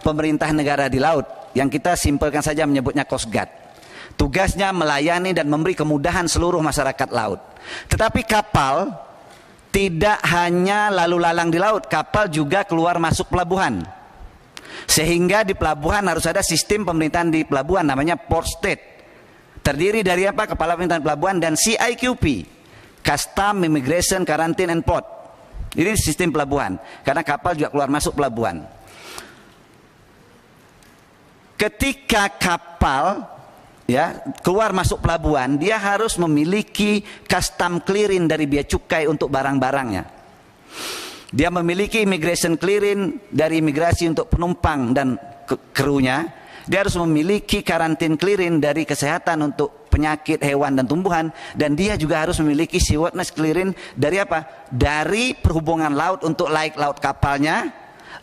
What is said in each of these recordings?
pemerintah negara di laut, yang kita simpelkan saja menyebutnya Coast Guard. Tugasnya melayani dan memberi kemudahan seluruh masyarakat laut. Tetapi kapal tidak hanya lalu lalang di laut, kapal juga keluar masuk pelabuhan. Sehingga di pelabuhan harus ada sistem pemerintahan di pelabuhan, namanya Port State. Terdiri dari apa? Kepala Pemerintahan Pelabuhan dan CIQP, Custom, Immigration, Quarantine and Port. Ini sistem pelabuhan, karena kapal juga keluar masuk pelabuhan. Ketika kapal keluar masuk pelabuhan, dia harus memiliki custom clearance dari bea cukai untuk barang-barangnya. Dia memiliki immigration clearance dari imigrasi untuk penumpang dan krunya. Dia harus memiliki karantin clearance dari kesehatan untuk penyakit hewan dan tumbuhan, dan dia juga harus memiliki seaworthiness clearance dari apa? Dari perhubungan laut untuk laik laut kapalnya,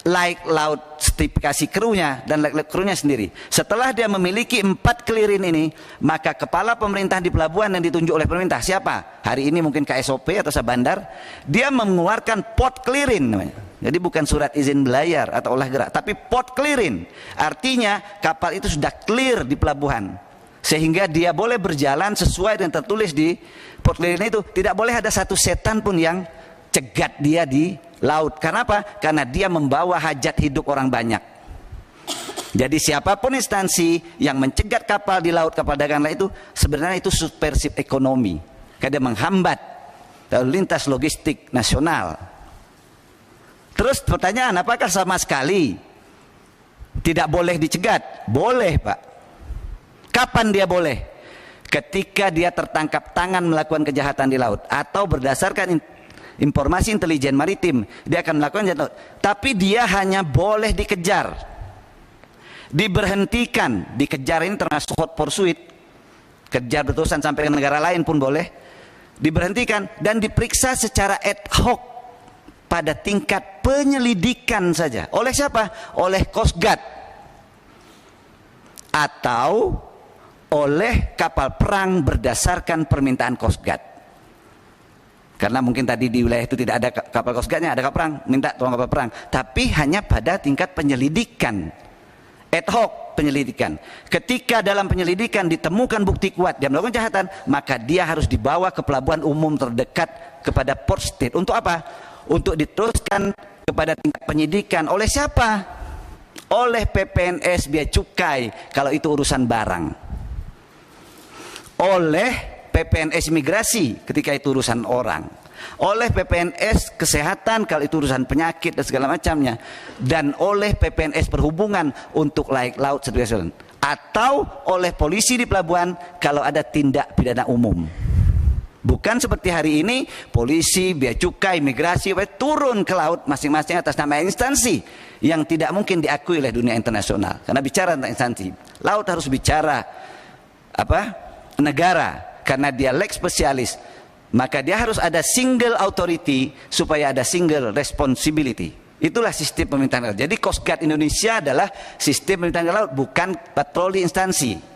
laik laut sertifikasi krunya, dan laik laut krunya sendiri. Setelah dia memiliki 4 clearance ini, maka kepala pemerintahan di pelabuhan yang ditunjuk oleh pemerintah, siapa? Hari ini mungkin KSOP atau Sabandar, dia mengeluarkan port clearance namanya. Jadi bukan surat izin belayar atau olah gerak, tapi port clearance. Artinya kapal itu sudah clear di pelabuhan, sehingga dia boleh berjalan sesuai dengan tertulis di port clearance itu. Tidak boleh ada satu setan pun yang cegat dia di laut. Karena apa? Karena dia membawa hajat hidup orang banyak. Jadi siapapun instansi yang mencegat kapal di laut, kapal dagang lain itu, sebenarnya itu subversif ekonomi. Karena dia menghambat lalu lintas logistik nasional. Terus pertanyaan, apakah sama sekali tidak boleh dicegat? Boleh, Pak. Kapan dia boleh? Ketika dia tertangkap tangan melakukan kejahatan di laut, atau berdasarkan informasi intelijen maritim, dia akan melakukan kejahatan. Tapi dia hanya boleh dikejar, diberhentikan. Dikejar ini termasuk hot pursuit, kejar berterusan sampai ke negara lain pun boleh. Diberhentikan dan diperiksa secara ad hoc pada tingkat penyelidikan saja. Oleh siapa? Oleh Coast Guard atau oleh kapal perang berdasarkan permintaan Coast Guard. Karena mungkin tadi di wilayah itu tidak ada kapal Coast Guard-nya, ada kapal perang, minta tolong kapal perang. Tapi hanya pada tingkat penyelidikan, ad hoc penyelidikan. Ketika dalam penyelidikan ditemukan bukti kuat dia melakukan kejahatan, maka dia harus dibawa ke pelabuhan umum terdekat kepada Port State. Untuk apa? Untuk diteruskan kepada tingkat penyidikan. Oleh siapa? Oleh PPNS Bea Cukai kalau itu urusan barang, oleh PPNS Imigrasi ketika itu urusan orang, oleh PPNS Kesehatan kalau itu urusan penyakit dan segala macamnya, dan oleh PPNS Perhubungan untuk laik laut sertifikasi, atau oleh polisi di pelabuhan kalau ada tindak pidana umum. Bukan seperti hari ini polisi, bea cukai, imigrasi turun ke laut masing-masing atas nama instansi yang tidak mungkin diakui oleh dunia internasional. Karena bicara tentang instansi, laut harus bicara negara, karena dia lex specialis. Maka dia harus ada single authority supaya ada single responsibility. Itulah sistem pemerintahan laut. Jadi Coast Guard Indonesia adalah sistem pemerintahan laut, bukan patroli instansi.